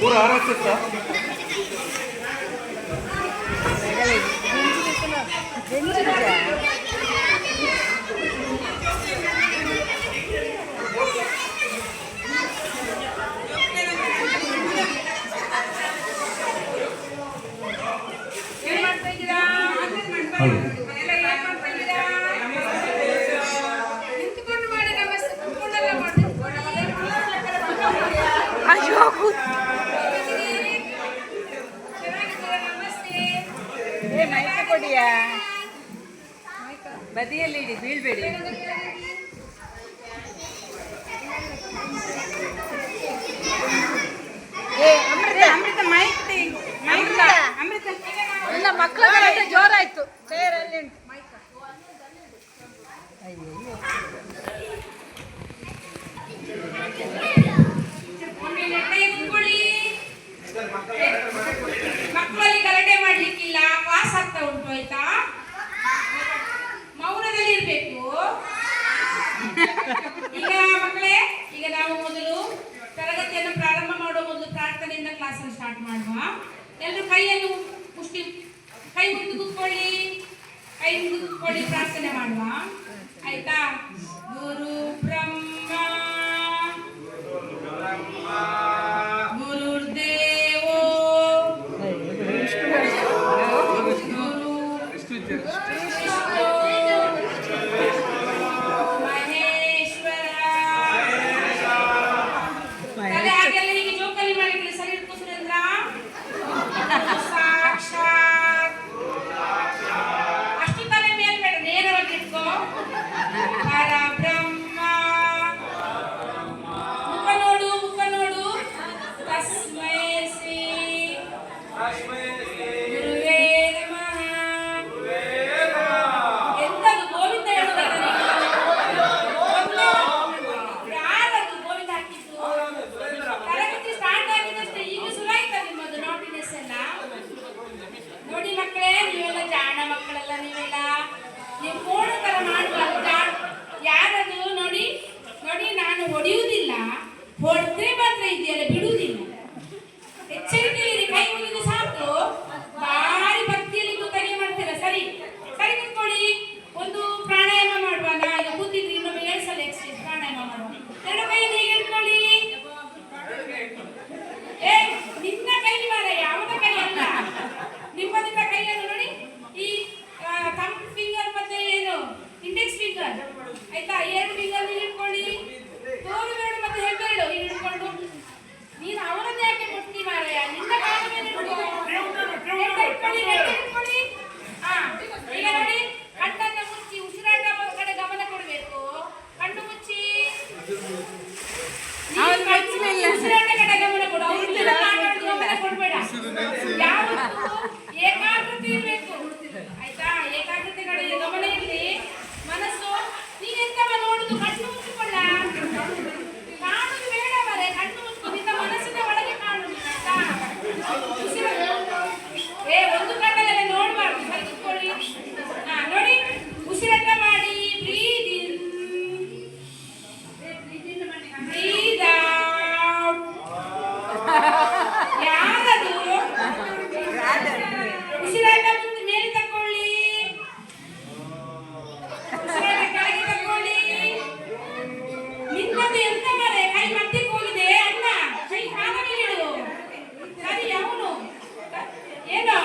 पूरा RSS था। ಬದಿಯಲ್ಲಿ ಇಡಿ, ಬೀಳ್ಬೇಡಿ. ಅಮೃತ ಮೈಕ್ ಅಮೃತ ಎಲ್ಲ ಮಕ್ಕಳ ಗಲಾಟೆ ಜೋರಾಯ್ತು. ಚೇರಲ್ಲಿ ಉಂಟು ಮೈಕ್. ಮಕ್ಕಳಲ್ಲಿ ಗಲಾಟೆ ಮಾಡ್ಲಿಕ್ಕಿಲ್ಲ, ಪಾಸ್ ಆಗ್ತಾ ಉಂಟು ಆಯ್ತಾ. ಮೌನದಲ್ಲಿ ಇರ್ಬೇಕು. ಈಗ ಮಕ್ಕಳೇ, ಈಗ ನಾವು ಮೊದಲು ತರಗತಿಯನ್ನು ಪ್ರಾರಂಭ ಮಾಡುವ ಮೊದಲು ಪ್ರಾರ್ಥನೆಯಿಂದ ಕ್ಲಾಸನ್ನು ಸ್ಟಾರ್ಟ್ ಮಾಡುವ. ಎಲ್ಲರೂ ಕೈಯನ್ನು ಕೈ ಮುಗಿದು ಕೂತ್ಕೊಳ್ಳಿ, ಕೈ ಮುಗಿದು ಕೂತ್ಕೊಳ್ಳಿ, ಪ್ರಾರ್ಥನೆ ಮಾಡುವ ಆಯ್ತಾ. ಗುರು ಬ್ರಹ್ಮ ಗುರುರ್ದೇವೋ ಹೊಡೆಯುವುದಿಲ್ಲ, ಹೊಡೆದ್ರೆ ಮಾತ್ರ ಇದೆಯಲ್ಲ ಬಿಡುವುದಿಲ್ಲ. ಎಚ್ಚರಿಕೆಯಲ್ಲಿ ಕೈ ಮುಗಿದು ಸಾಕು. ಭಾರಿ ಭಕ್ತಿಯಲ್ಲಿ ಕೂತಾಗೆ ಮಾಡ್ತೀರಾ. ಸರಿ ಸರಿ ಕೂತ್ಕೊಳ್ಳಿ. ಒಂದು ಪ್ರಾಣಾಯಾಮ ಮಾಡುವ. ಈಗ ಕೂತಿದ್ರಿ, ಇನ್ನೊಮ್ಮೆ 7 ಸಲ ಎಕ್ಸರ್ಸೈಸ್ ಪ್ರಾಣಾಯಾಮ ಮಾಡುವ. 2 ಕೈಯನ್ನು ಹೀಗೆ ಇಟ್ಕೊಳ್ಳಿ. ನಿನ್ನ ಕೈ ಮಾರ, ಯಾವುದ ಕೈ ಅಲ್ಲ, ನಿಮ್ಮದಿದ್ದ ಕೈಯನ್ನು ನೋಡಿ. ಈ ಥಂಬ್ ಫಿಂಗರ್ ಮತ್ತೆ ಏನು ಇಂಡೆಕ್ಸ್ ಫಿಂಗರ್ ಆಯ್ತಾ, 2 ಫಿಂಗರ್ ಇಟ್ಕೊಳ್ಳಿ. ತೋರು ಬೆರಳು ಮತ್ತೆ ಹೆಬ್ಬೆರಳು ಹೀಗೆ ಇಟ್ಕೊಂಡು. ನೀನು ಅವರದ್ದು ಯಾಕೆ ಮುಟ್ಟಿ ಮಾರಾಯ, ನಿನ್ನ ಕಾಲ ಮೇಲೆ ಇಟ್ಕೊಳ್ಳಿ. ಈಗ ನೋಡಿ, ಕಣ್ಣನ್ನು ಮುಚ್ಚಿ ಉಸಿರಾಟ ಕಡೆ ಗಮನ ಕೊಡಬೇಕು. ಕಣ್ಣು ಮುಚ್ಚಿ ಉಸಿರಾಟ ಕಡೆ ಗಮನ ಕೊಡು. ಗಮನ ಕೊಡ್ಬೇಡ. ಯಾವತ್ತೂ ಏಕಾಗ್ರತೆ ಇರಬೇಕು ಆಯ್ತಾ. ಏಕಾಗ್ರತೆ ಕಡೆ ಗಮನ ಇರಲಿ. ಮನಸ್ಸು ನೀನೆಂತವ ನೋಡುದು, ಕಣ್ಣು ಮುಚ್ಚಿಕೊಳ್ಳ. ಕಾಣುದು ಬೇಡ ಮರೆ, ಕಣ್ಣು ಮುಚ್ಚಿಕೊಂಡು ನಿನ್ನ ಮನಸ್ಸಿನ ಒಳಗೆ ಕಾಣುದು ಆಯ್ತಾ. ಒಂದು ಕಣ್ಣಲ್ಲೆಲ್ಲ ನೋಡ್ಬಾರ್ದು. ಸರಿ ಕೂತ್ಕೊಳ್ಳಿ. ನೋಡಿ, ಉಸಿರಾಟ ಮಾಡಿ. ಬ್ರೀದ್ ಇನ್, ಬ್ರೀದ್ ಔಟ್. ಯಾರದು ಉಸಿರಾಟ ಮುಂದೆ ಮೇಲೆ ತಕೊಳ್ಳಿ, ಉಸಿರಾಟ ಕೆಳಗೆ ತಕೊಳ್ಳಿ. ನಿನ್ನದು ಎಂತ ಮರೆ, ಕೈ ಮಧ್ಯಕ್ಕೆ ಹೋಗಿದೆ ಅಣ್ಣ, ಕೈ ಕಾಲ ಮೇಲೆ ಇಡು. ಸರಿ, ಅವನು ಏನು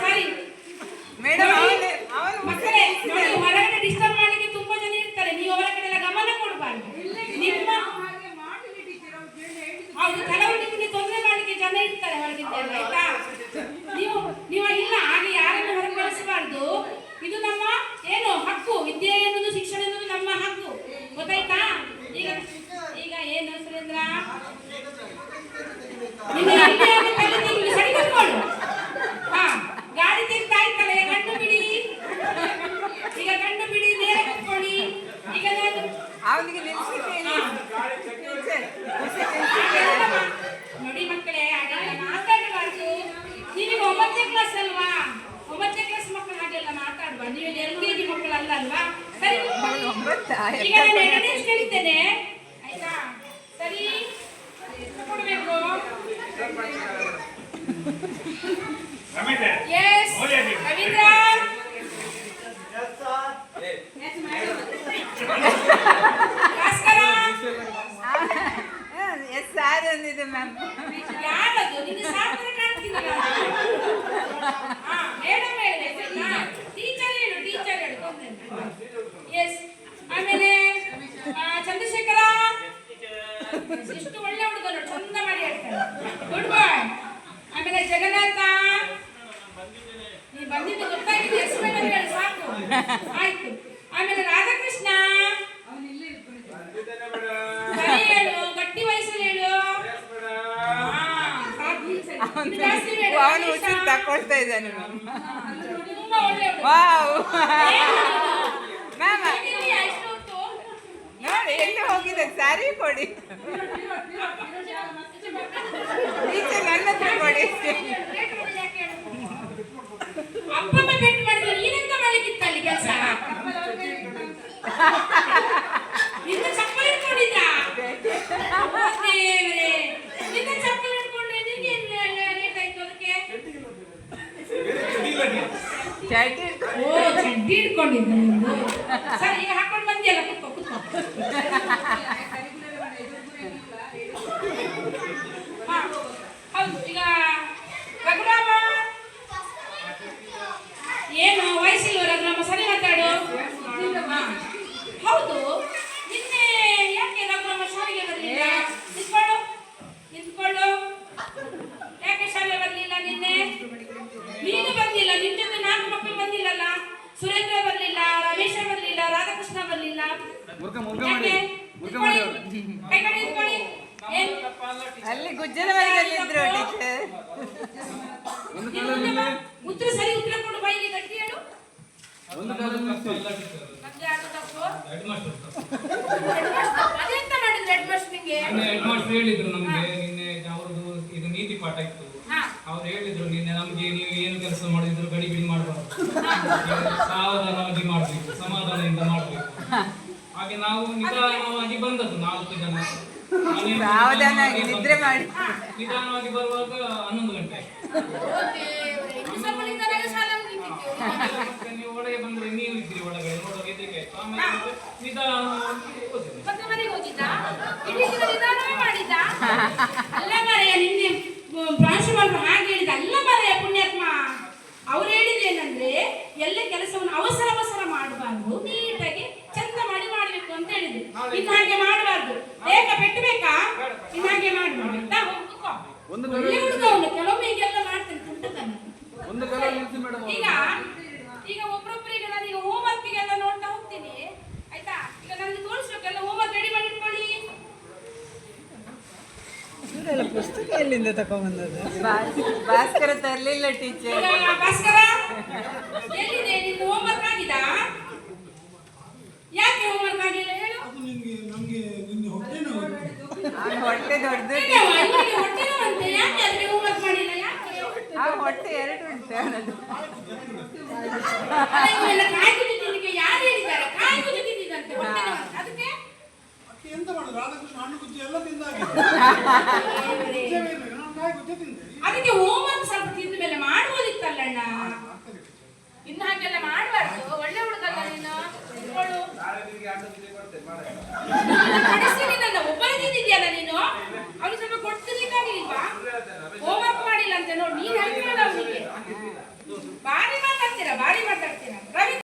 ಸರಿ ಮಕ್ಕಳೇ ನೋಡಿ, ಹೊರಗಡೆ ಡಿಸ್ಟರ್ಬ್ ಮಾಡಲಿಕ್ಕೆ ತುಂಬಾ ಜನ ಇರ್ತಾರೆ. ನೀವು ಅವರ ಕಡೆ ಎಲ್ಲ ಗಮನ ಕೊಡಬಾರ್ದು. ನಿಮ್ಮ ಹೌದು, ಕೆಲವು ನಿಮಗೆ ತೊಂದರೆ ಮಾಡಲಿಕ್ಕೆ ಜನ ಇರ್ತಾರೆ ಹೊರಗಿದ್ದಾರೆ ಆಯ್ತಾ. ನೀವು ಇಲ್ಲ ಹಾಗೆ ಯಾರನ್ನು ಹೊರಗೆ ಕಳಿಸಬಾರ್ದು. ಇದು ನಮ್ಮ ಏನು ಹಕ್ಕು. ವಿದ್ಯೆ ಎನ್ನುವುದು, ಶಿಕ್ಷಣ ಎನ್ನುವುದು ನಮ್ಮ ಹಕ್ಕು, ಗೊತ್ತಾಯ್ತಾ. ಈಗ ಈಗ ಏನು ಸುರೇಂದ್ರ, ಸರಿ ಕೂತ್ಕೊಳ್ಳು. ಗಾಡಿ ತೆಗ್ತಾ ಇತ್ತಲ್ಲ, ಕಣ್ಣು ಬಿಡಿ. ಈಗ ಕಣ್ಣು ಬಿಡಿ, ನೇರ ಕೂತ್ಕೊಳ್ಳಿ. ಈಗ ನಾನು ನೋಡಿ ಮಕ್ಕಳೇ, ಹಾಗೆಲ್ಲ ಮಾತಾಡಬಾರ್ದು. ನೀವೀಗ 9ನೇ ಕ್ಲಾಸ್ ಅಲ್ವಾ, 9ನೇ ಕ್ಲಾಸ್ ಮಕ್ಕಳು ಹಾಗೆಲ್ಲ ಮಾತಾಡಬಾರ್ದು. ನೀವು LKG ಮಕ್ಕಳು ಅಲ್ವಾ. ಸರಿ, ಈಗ ನಾನು ಅಟೆಂಡೆನ್ಸ್ ಕೇಳಿದ್ದೇನೆ ಆಯ್ತಾ. ಸರಿ ಕೊಡಬೇಕು. ಇಷ್ಟು ಒಳ್ಳೆ ಹುಡುಗ ನೋಡಿ, ಚಂದ ಮಾಡಿ ಹೇಳ್ತಾನೆ. ಗುಡ್ ಬಾಯ್. ಆಮೇಲೆ ಜಗನ್ನಾಥ, ನೀ ಬಂದಿದ್ದು ಗೊತ್ತಾಗಿದೆ, ಎಕ್ಸ್ಪ್ಲೇನ್ ಅಂತ ಹೇಳಿ ಸಾಕು. ಆಯ್ತು. ಆಮೇಲೆ ರಾಧಾಕೃಷ್ಣ, ಸರಿ ಹೇಳು, ಗಟ್ಟಿ ವಯಸ್ಸಲ್ಲಿ ಹೇಳು. ಅವನು ಉಸಿರು ತಕೊಳ್ತಾ ಇದ್ದಾನೆ ಮ್ಯಾಮ್. ತುಂಬಾ ಒಳ್ಳೆ ಹುಡುಗ. ವಾವ್ ಮ್ಯಾಮ್, ಹೇಗಿದ್ದೀಯ ಇಷ್ಟು ಹೊತ್ತು? ನೋಡಿ ಎಲ್ಲಿ ಹೋಗಿದೆ, ಸ್ಯಾರಿ ಕೊಡಿ ಈಚೆ ನನ್ನ ಹತ್ರ ಕೊಡಿ. ಅಪ್ಪಮ್ಮ ಭೇಟಿ ಮಾಡಿದ್ರೆ ನೀನೆಂತ ಮಾಡ್ಲಿಕ್ಕಿತ್ತ ಅಲ್ಲಿ ಕೆಲಸ? ನಿನ್ನ ಚಪ್ಪಲಿ ಇಟ್ಕೊಂಡಿದ್ದ? ದೇವರೇ, ನಿನ್ನ ಚಪ್ಪಲಿ ಇಟ್ಕೊಂಡ್ರೆ ನಿನ್ಗೆ ಲೇಟ್ ಆಯ್ತು ಅದಕ್ಕೆ? ಚಡ್ಡಿ ಓ, ಚಡ್ಡಿ ಇಟ್ಕೊಂಡಿದ್ದ ನೀನು. ಸರಿ, ಈಗ ಹಾಕೊಂಡು ಬಂದಿಯಲ್ಲ, ಕುತ್ಕೋ ಕುತ್ಕೋ. ಹಾ, ಹೌದು. ಈಗ ರಘುರಾಮ, ಏನು ವಯಸ್ಸಿಲ್ವ ರಘುರಾಮ? ಸರಿ ಮಾತಾಡು. ಹಾ. ಹೌದು, ನಿನ್ನೆ ಯಾಕೆ ರಘುರಾಮ ಶಾಲೆಗೆ ಬರಲಿಲ್ಲ? ನಿಂತ್ಕೊಳ್ಳು, ನಿಂತ್ಕೊಳ್ಳು. ಯಾಕೆ ಶಾಲೆ ಬರಲಿಲ್ಲ ನಿನ್ನೆ? ನೀನು ಬಂದಿಲ್ಲ, ನಿನ್ ಜೊತೆ 4 ಮಕ್ಕಳು ಬಂದಿಲ್ಲಲ್ಲ? ಸುರೇಂದ್ರ ಬರಲಿಲ್ಲ, ರಮೇಶ ಬರಲಿಲ್ಲ, ರಾಧಾಕೃಷ್ಣ ಬರಲಿಲ್ಲ. ಯಾಕೆ? ನಿಂತ್ಕೊಳ್ಳಿ, ಕೈ ಕಡೆ ನಿಂತ್ಕೊಳ್ಳಿ. ಏನ್ ಅಲ್ಲಿ ಗುಜ್ಜರವಾಡದಲ್ಲಿ ಇದ್ರು ಟೀಚರ್. ಉತ್ತರ ಸರಿ, ಉತ್ತರ ಕೊಡು, ಬಾಯಿಗೆ ಗಟ್ಟಿ ಹೇಳು. ನಮ್ಗೆ ಯಾರು ತಪ್ಪು? ಅದೆಂತ ಮಾಡಿದ್ರು ಹೆಡ್ ಮಾಸ್ಟರ್ ನಿಂಗೆ? ಹೆಡ್ ಮಾಸ್ಟರ್ ಹೇಳಿದ್ರು ನಮ್ಗೆ ನಿನ್ನೆ, ಅವ್ರದ್ದು ಇದು ನೀತಿ ಪಾಠ ಇತ್ತು. ಅವ್ರು ಹೇಳಿದ್ರು ನಿನ್ನೆ ನಮ್ಗೆ ನೀವು ಏನು ಕೆಲಸ ಮಾಡಿದ್ರು ಗಡಿಬಿಡಿ ಮಾಡಬಾರ್ದು, ಸಾವಧಾನವಾಗಿ ಮಾಡ್ಬೇಕು, ಸಮಾಧಾನದಿಂದ ಮಾಡ್ಬೇಕು. ಹಾಗೆ ನಾವು ನಿಧಾನವಾಗಿ ಬಂದದ್ದು 4 ಜನ. ಸಾವಧಾನವಾಗಿ ನಿದ್ರೆ ಮಾಡಿ ನಿಧಾನವಾಗಿ ಬರುವಾಗ 11 ಗಂಟೆ. ಮತ್ತೆ ನೀವು ಒಳಗೆ ಬಂದ್ರೆ ನೀವು ಇದ್ರಿ ಒಳಗಡೆ, ನೋಡುವಾಗ ಇದಕ್ಕೆ ಆಮೇಲೆ ನಿಧಾನವಾಗಿ ಹೋದ್ರೆ. ಮತ್ತೆ ಮನೆಗೆ ಹೋಗಿದ್ದ? ಇಡೀ ದಿನ ನಿಧಾನವೇ ಮಾಡಿದ್ದ? ಅಲ್ಲ ಮಾರೆಯ, ನಿನ್ನೆ ಪ್ರಾಂಶುಪಾಲರು ಹಾಗೆ ಹೇಳಿದ. ಅಲ್ಲ ಮಾರೆಯ ಪುಣ್ಯಾತ್ಮ, ಅವ್ರು ಹೇಳಿದ್ದೇನಂದ್ರೆ ಎಲ್ಲ ಕೆಲಸವನ್ನು ಅವಸರ ಮಾಡಬಾರ್ದು, ನೀಟಾಗಿ ಚಂದ ಮಾಡಿ ಮಾಡ್ಬೇಕು ಅಂತ ಹೇಳಿದ್ರು. ಇನ್ನು ಹಾಗೆ ಮಾಡಬಾರ್ದು. ಬೇಕಾ ಪೆಟ್ಟಬೇಕಾ? ಇನ್ನು ಹಾಗೆ ಮಾಡಬಾರ್ದು. ಒಳ್ಳೆ ಹುಡುಗ ಅವನು, ಕೆಲವೊಮ್ಮೆ ಹೀಗೆಲ್ಲ ಮಾಡ್ತಾನೆ, ತುಂಟತಾನೆ. ಈಗ ಒಬ್ಬೊಬ್ಬರಿಗೆ ನಾನೀಗ ಹೋಮ್ ವರ್ಕಿಗೆಲ್ಲ ನೋಡ್ತಾ ಹೋಗ್ತೀನಿ, ಆಯ್ತಾ? ಈಗ ನಮ್ಗೆ ತೋರಿಸ್ಬೇಕೆಲ್ಲ ಹೋಮ್ ವರ್ಕ್ ರೆಡಿ ಮಾಡಿ ಇಟ್ಕೊಳ್ಳಿ. ಇವರೆಲ್ಲ ಪುಸ್ತಕ ಎಲ್ಲಿಂದ ತಗೊಂಡ್ಬಂದದ್ದು? ಭಾಸ್ಕರ ತರಲಿಲ್ಲ ಟೀಚರ್. ಈಗ ಭಾಸ್ಕರ, ಎಲ್ಲಿದೆ ನಿನ್ನ ಹೋಮ್ ವರ್ಕ್ ಆಗಿದಾ? ಯಾಕೆ ಹೋಮ್ ವರ್ಕ್ ಆಗಿಲ್ಲ ಹೇಳು? ಹೊಟ್ಟೆ ದೊಡ್ಡದು. ಇವನಿಗೆ ಹೊಟ್ಟೆ ನೋವಂತೆ, ಯಾಕೆ ಅದಕ್ಕೆ ಹೋಮ್ ವರ್ಕ್ ಮಾಡಿಲ್ಲ? ಯಾಕೆ? ಆ ಹೊಟ್ಟೆ 2 ಉಂಟು ಅನ್ನೋದು. ಅಲ್ಲ, ಇವೆಲ್ಲ ಕಾಯಿ ಕುದಿ ತಿನ್ಲಿಕ್ಕೆ ಯಾರು ಹೇಳಿದ್ದಾರೆ? ಕಾಯಿ ಕುದಿ ತಿಂದಿದಂತೆ ಹೊಟ್ಟೆ ನೋವಂತೆ, ಅದಕ್ಕೆ ಎಂತ ಮಾಡುದು? ರಾಧಾಕೃಷ್ಣ ಹಣ್ಣು ಕುಚ್ಚಿ ಎಲ್ಲ ತಿಂದಾಗಿದೆ. ಅದಕ್ಕೆ ಹೋಮ್ ವರ್ಕ್ ಸ್ವಲ್ಪ ತಿಂದ ಮೇಲೆ ಮಾಡ್ಬೋದಿತ್ತಲ್ಲಣ್ಣ. ಇನ್ನು ಹಾಗೆಲ್ಲ ಮಾಡಬಾರ್ದು. ಒಳ್ಳೆ ಹುಡುಗಲ್ಲ ನೀನು. ಇಟ್ಕೊಳ್ಳು.